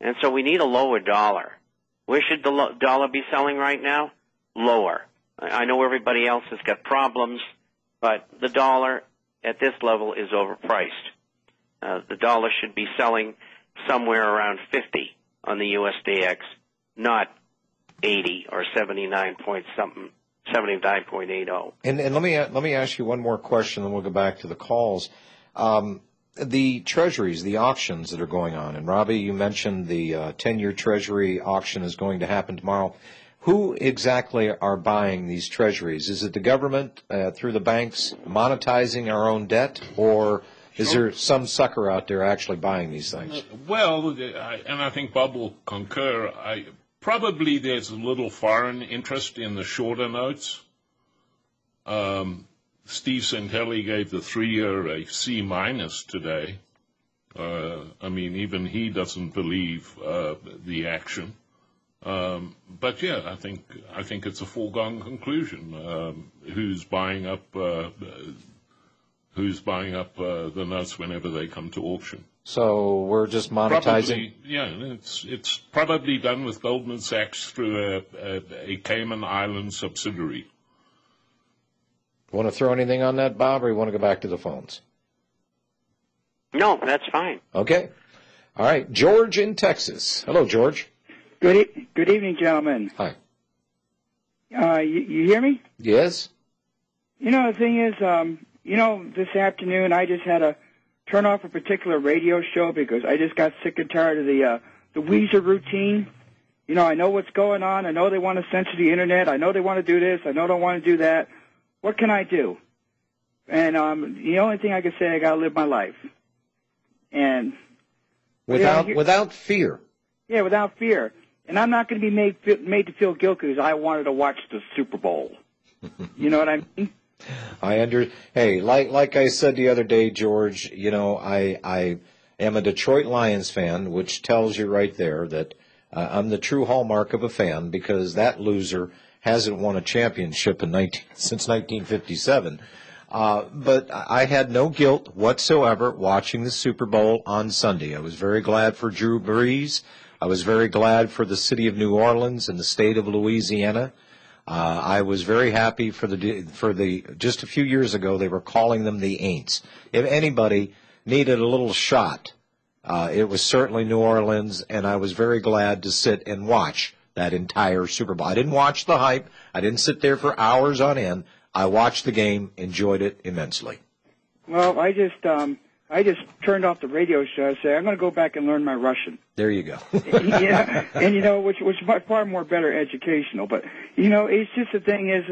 And so we need a lower dollar. Where should the dollar be selling right now? Lower. I know everybody else has got problems, but the dollar at this level is overpriced. The dollar should be selling somewhere around 50 on the USDX, not 80 or 79 point something, 79.80. And let me ask you one more question, then we'll go back to the calls. The treasuries, the auctions that are going on, and Robbie, you mentioned the 10-year treasury auction is going to happen tomorrow. Who exactly are buying these treasuries? Is it the government through the banks monetizing our own debt, or is there some sucker out there actually buying these things? Well, and I think Bob will concur, probably there's a little foreign interest in the shorter notes. Steve Santelli gave the 3-year a C- today. I mean, even he doesn't believe the action. But yeah, I think it's a foregone conclusion. Who's buying up the notes whenever they come to auction? So we're just monetizing. Probably, it's probably done with Goldman Sachs through a Cayman Island subsidiary. Want to throw anything on that, Bob, or you want to go back to the phones? No, that's fine. Okay. All right. George in Texas. Hello, George. Good evening, gentlemen. Hi. You hear me? Yes. You know, the thing is, this afternoon I just had to turn off a particular radio show because I just got sick and tired of the Weezer routine. You know, I know what's going on. I know they want to censor the Internet. I know they want to do this. I know they want to do that. What can I do? And the only thing I can say, I got to live my life. And without fear. Yeah, without fear. And I'm not going to be made to feel guilty because I wanted to watch the Super Bowl. You know what I mean? Hey, like I said the other day, George, you know, I am a Detroit Lions fan, which tells you right there that I'm the true hallmark of a fan because that loser hasn't won a championship since 1957. But I had no guilt whatsoever watching the Super Bowl on Sunday. I was very glad for Drew Brees. I was very glad for the city of New Orleans and the state of Louisiana. I was very happy for the just a few years ago they were calling them the Aints. If anybody needed a little shot, it was certainly New Orleans, and I was very glad to sit and watch that entire Super Bowl. I didn't watch the hype. I didn't sit there for hours on end. I watched the game, enjoyed it immensely. Well, I just turned off the radio show. I said, I'm going to go back and learn my Russian. There you go. Yeah, and, you know, which far more better educational. But, you know, it's just the thing is,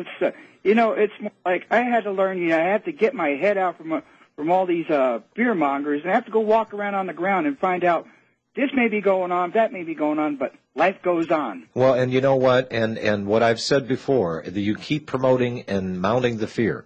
it's more like I had to learn, I had to get my head out from all these beer mongers, and I have to go walk around on the ground and find out this may be going on, that may be going on, but life goes on. Well, and you know what? And what I've said before, that you keep promoting and mounting the fear.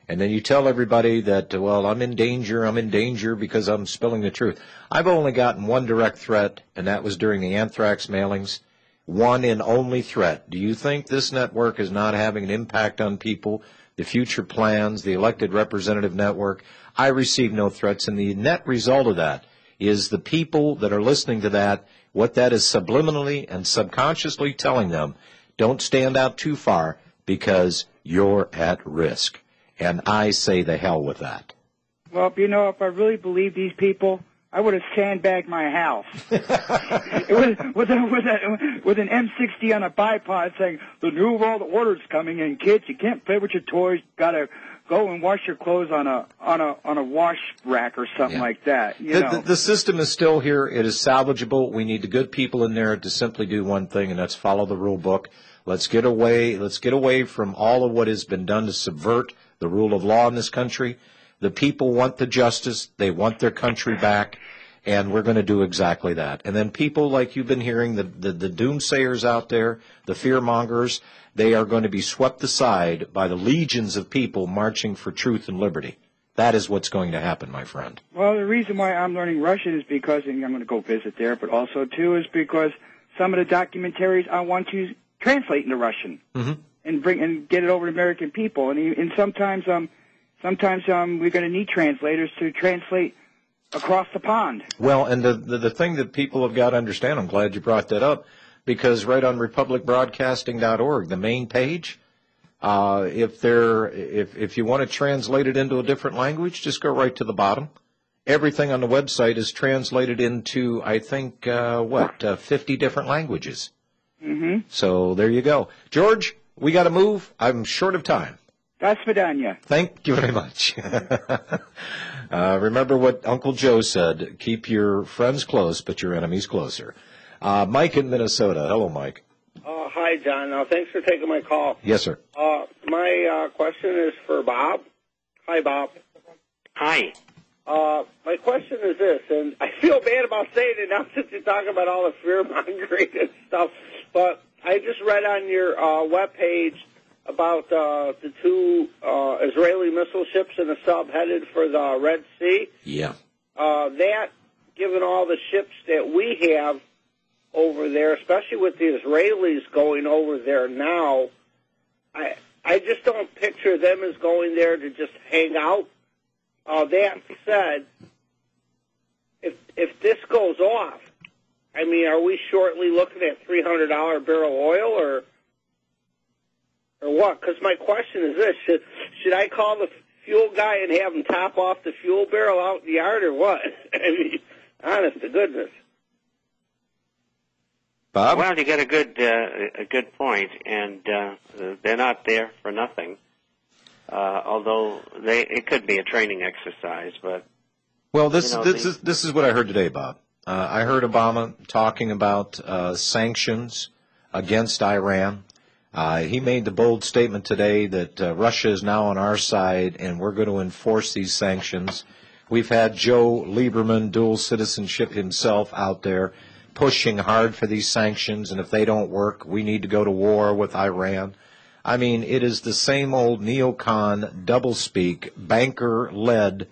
And then you tell everybody that, well, I'm in danger because I'm spilling the truth. I've only gotten one direct threat, and that was during the anthrax mailings. One and only threat. Do you think this network is not having an impact on people, the future plans, the elected representative network? I receive no threats, and the net result of that is the people that are listening to that, what that is subliminally and subconsciously telling them, don't stand out too far because you're at risk. And I say the hell with that. Well, you know, if I really believe these people, I would have sandbagged my house with an M60 on a bipod saying, the New World Order's coming in, kids. You can't play with your toys. You got to go and wash your clothes on a wash rack or something like that. The system is still here. It is salvageable. We need the good people in there to simply do one thing, and that's follow the rule book. Let's get away from all of what has been done to subvert the rule of law in this country. The people want the justice. They want their country back, and we're going to do exactly that. And then people like you've been hearing, the doomsayers out there, the fear-mongers, they are going to be swept aside by the legions of people marching for truth and liberty. That is what's going to happen, my friend. Well, the reason why I'm learning Russian is because, and I'm going to go visit there, but also, too, is because some of the documentaries I want to translate into Russian and get it over to American people. And sometimes we're going to need translators to translate across the pond. Well, and the thing that people have got to understand, I'm glad you brought that up, because right on republicbroadcasting.org, the main page, if you want to translate it into a different language, just go right to the bottom. Everything on the website is translated into, I think, 50 different languages. Mm-hmm. So there you go. George, we got to move. I'm short of time. That's Vidania. Thank you very much. Remember what Uncle Joe said, keep your friends close, but your enemies closer. Mike in Minnesota. Hello, Mike. Hi, John. Thanks for taking my call. Yes, sir. My question is for Bob. Hi, Bob. Hi. My question is this, and I feel bad about saying it now since you're talking about all the fear-mongering and stuff, but I just read on your webpage about the two Israeli missile ships in a sub headed for the Red Sea. Yeah. That, given all the ships that we have over there, especially with the Israelis going over there now, I just don't picture them as going there to just hang out. That said, if this goes off, I mean, are we shortly looking at $300 barrel oil or what? Because my question is this: should I call the fuel guy and have him top off the fuel barrel out in the yard or what? I mean, honest to goodness. Bob? Well, you got a good point, and they're not there for nothing. Although it could be a training exercise, but well, this is what I heard today, Bob. I heard Obama talking about sanctions against Iran. He made the bold statement today that Russia is now on our side, and we're going to enforce these sanctions. We've had Joe Lieberman, dual citizenship himself, out there pushing hard for these sanctions, and if they don't work, we need to go to war with Iran. I mean, it is the same old neocon, doublespeak, banker-led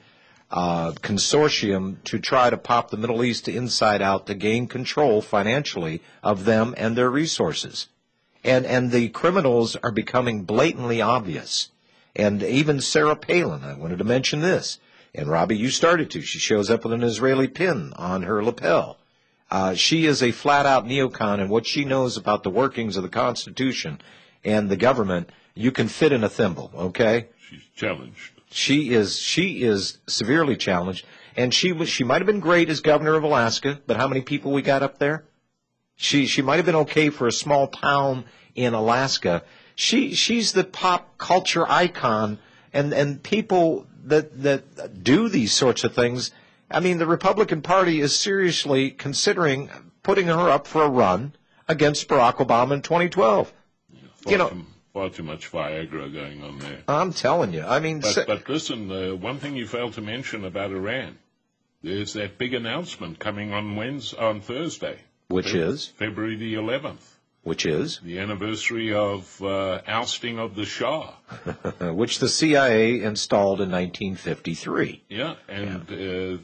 consortium to try to pop the Middle East inside out to gain control financially of them and their resources. And the criminals are becoming blatantly obvious. And even Sarah Palin, I wanted to mention this, and Robbie, you started to. She shows up with an Israeli pin on her lapel. She is a flat-out neocon, and what she knows about the workings of the Constitution and the government, you can fit in a thimble, okay? She's challenged. She is severely challenged, and she might have been great as governor of Alaska, but how many people we got up there? She might have been okay for a small town in Alaska. She's the pop culture icon, and people that do these sorts of things. I mean, the Republican Party is seriously considering putting her up for a run against Barack Obama in 2012. Far too much Viagra going on there. I'm telling you. I mean, but listen, one thing you failed to mention about Iran, there's that big announcement coming on Thursday. Which is? February the 11th. Which is? The anniversary of ousting of the Shah. Which the CIA installed in 1953. Yeah, and the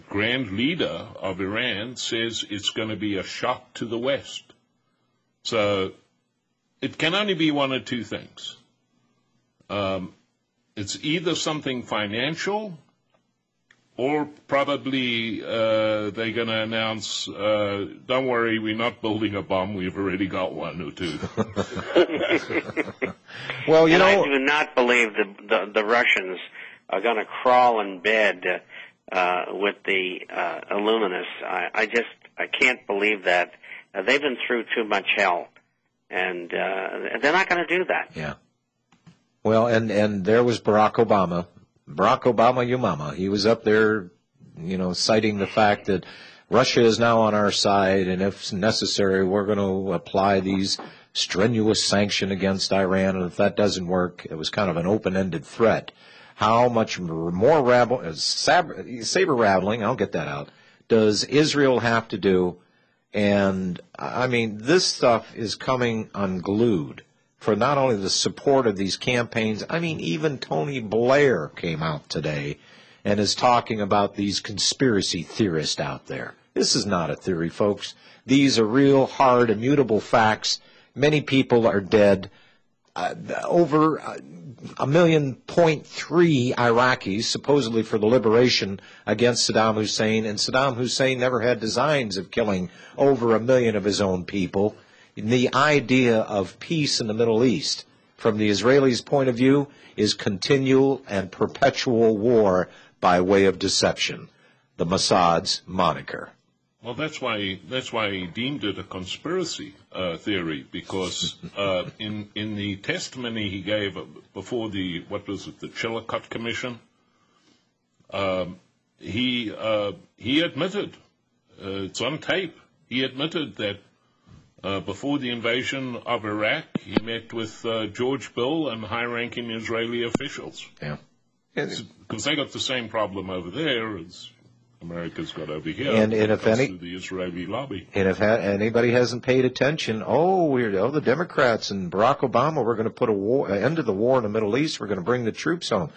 grand leader of Iran says it's going to be a shock to the West. So it can only be one of two things. It's either something financial, or probably they're going to announce, don't worry, we're not building a bomb, we've already got one or two. Well, I do not believe the Russians are going to crawl in bed with the Illuminists. I can't believe that. They've been through too much hell, and they're not going to do that. Yeah. Well, and there was Barack Obama. Barack Obama, your mama. He was up there, citing the fact that Russia is now on our side, and if necessary, we're going to apply these strenuous sanctions against Iran, and if that doesn't work, it was kind of an open-ended threat. How much more saber-rattling, I'll get that out, does Israel have to do? And, I mean, this stuff is coming unglued for not only the support of these campaigns. I mean, even Tony Blair came out today and is talking about these conspiracy theorists out there. This is not a theory, folks. These are real, hard, immutable facts. Many people are dead. over 1.3 million Iraqis, supposedly for the liberation against Saddam Hussein, and Saddam Hussein never had designs of killing over 1 million of his own people. The idea of peace in the Middle East, from the Israelis' point of view, is continual and perpetual war by way of deception, the Mossad's moniker. Well, that's why he deemed it a conspiracy theory, because in the testimony he gave before the Chillicothe Commission, he admitted, it's on tape, he admitted that before the invasion of Iraq, he met with George Bill and high-ranking Israeli officials. Yeah, because they got the same problem over there as America's got over here. And if the Israeli lobby. And if anybody hasn't paid attention, the Democrats and Barack Obama, we're going to put end to the war in the Middle East. We're going to bring the troops home.